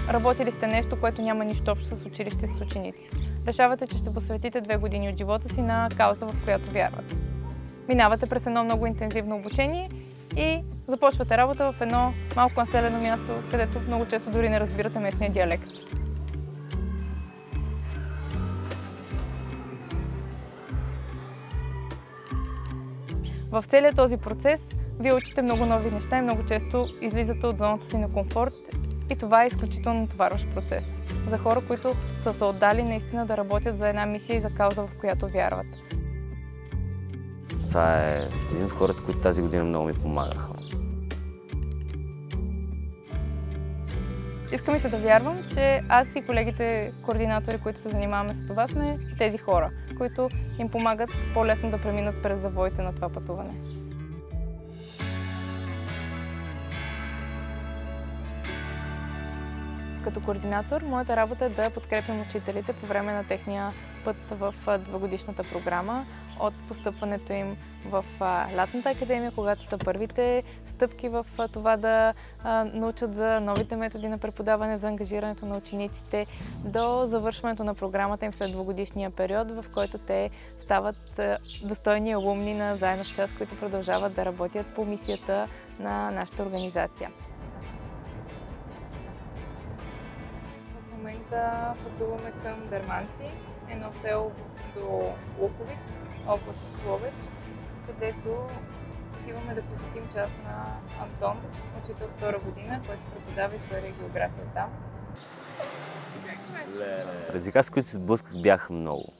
Работили сте нещо, което няма нищо общо с училище с ученици. Решавате, че ще посветите 2 години от живота си на кауза, в която вярвате. Минавате през едно много интензивно обучение и започвате работа в едно малко населено място, където много често дори не разбирате местния диалект. В целия този процес вие учите много нови неща и много често излизате от зоната си на комфорт и това е изключително натоварващ процес за хора, които са се отдали наистина да работят за една мисия и за кауза, в която вярват. Това е един от хората, които тази година много ми помагаха. Искам и се да вярвам, че аз и колегите координатори, които се занимаваме с това, сме тези хора, които им помагат по-лесно да преминат през завоите на това пътуване. Като координатор, моята работа е да подкрепям учителите по време на техния път в 2-годишната програма, от постъпването им в лятната академия, когато са първите стъпки в това да научат за новите методи на преподаване, за ангажирането на учениците, до завършването на програмата им след 2-годишния период, в който те стават достойни алумни на Заедно в час, които продължават да работят по мисията на нашата организация. В момента пътуваме към Дърманци, едно село до Луковит, област Ловеч, където отиваме да посетим част на Антон, учител 2-ра година, който преподава история и география там. Предизвикателствата, с които се сблъсках, бяха много.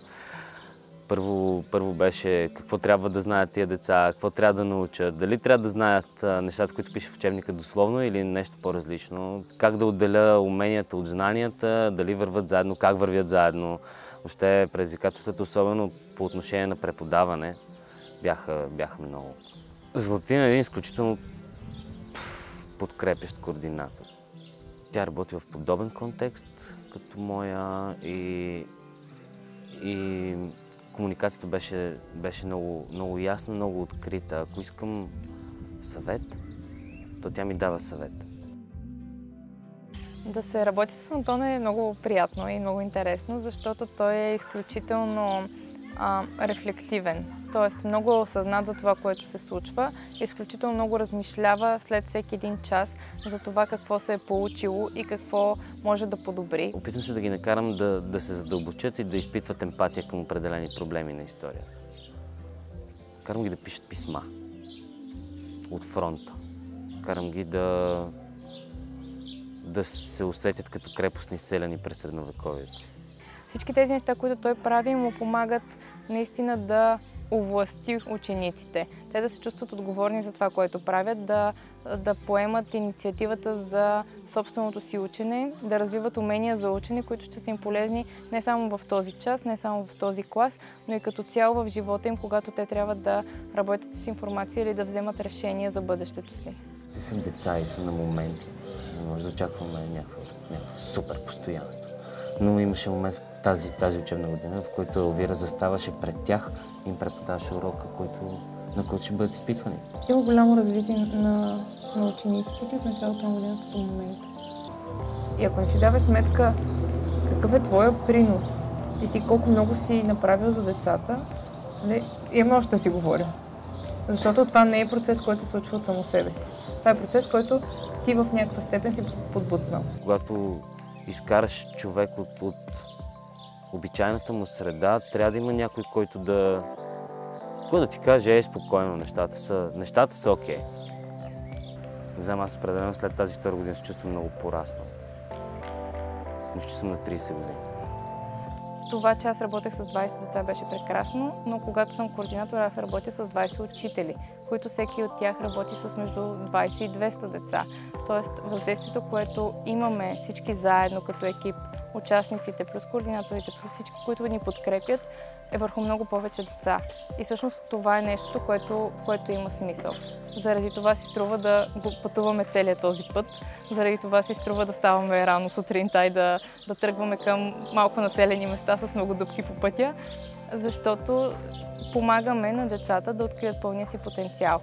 Първо беше какво трябва да знаят тия деца, какво трябва да научат, дали трябва да знаят нещата, които пише в учебника дословно или нещо по-различно, как да отделя уменията от знанията, дали върват заедно, как вървят заедно. Въобще предизвикателствата, особено по отношение на преподаване, бяха много. Златина е един изключително подкрепящ координатор. Тя работи в подобен контекст като моя и комуникацията беше много ясна, много открита. Ако искам съвет, то тя ми дава съвет. Да се работи с Антон е много приятно и много интересно, защото той е изключително рефлективен. Тоест много е осъзнат за това, което се случва. Изключително много размишлява след всеки един час за това какво се е получило и какво може да подобри. Опитвам се да ги накарам да се задълбочат и да изпитват емпатия към определени проблеми на историята. Карам ги да пишат писма от фронта. Карам ги да се усетят като крепостни селяни през средновековието. Всички тези неща, които той прави, му помагат наистина да овласти учениците. Те да се чувстват отговорни за това, което правят, да поемат инициативата за собственото си учене, да развиват умения за учене, които ще са им полезни не само в този час, не само в този клас, но и като цяло в живота им, когато те трябва да работят с информация или да вземат решения за бъдещето си. Те са деца и са на моменти. Не може да очакваме някакво супер постоянство. Но имаше момент в тази учебна година, в който Елвира заставаше пред тях и им преподаваше урока, на който ще бъдат изпитвани. Има голямо развитие на учениците от началото на годината до момента. И ако не си даваш сметка какъв е твоя принос и ти колко много си направил за децата, имаме още да си говорим. Защото това не е процес, който се случва от само себе си. Това е процес, който ти в някаква степен си подбутнал. Когато изкараш човек от обичайната му среда, трябва да има някой, който да ти каже, спокойно, нещата са окей. Не знам, аз определено след тази 2-ра година се чувствам много пораснал. Мисля, че съм на 30 години. Това, че аз работех с 20 деца, беше прекрасно, но когато съм координатор, аз работя с 20 учители, които всеки от тях работи с между 20 и 200 деца. Тоест, въздействието, което имаме всички заедно като екип, участниците, плюс координаторите, плюс всички, които ни подкрепят, е върху много повече деца. И всъщност това е нещото, което има смисъл. Заради това си струва да пътуваме целият този път, заради това си струва да ставаме рано сутринта и да тръгваме към малко населени места с много дупки по пътя, защото помагаме на децата да открият пълния си потенциал.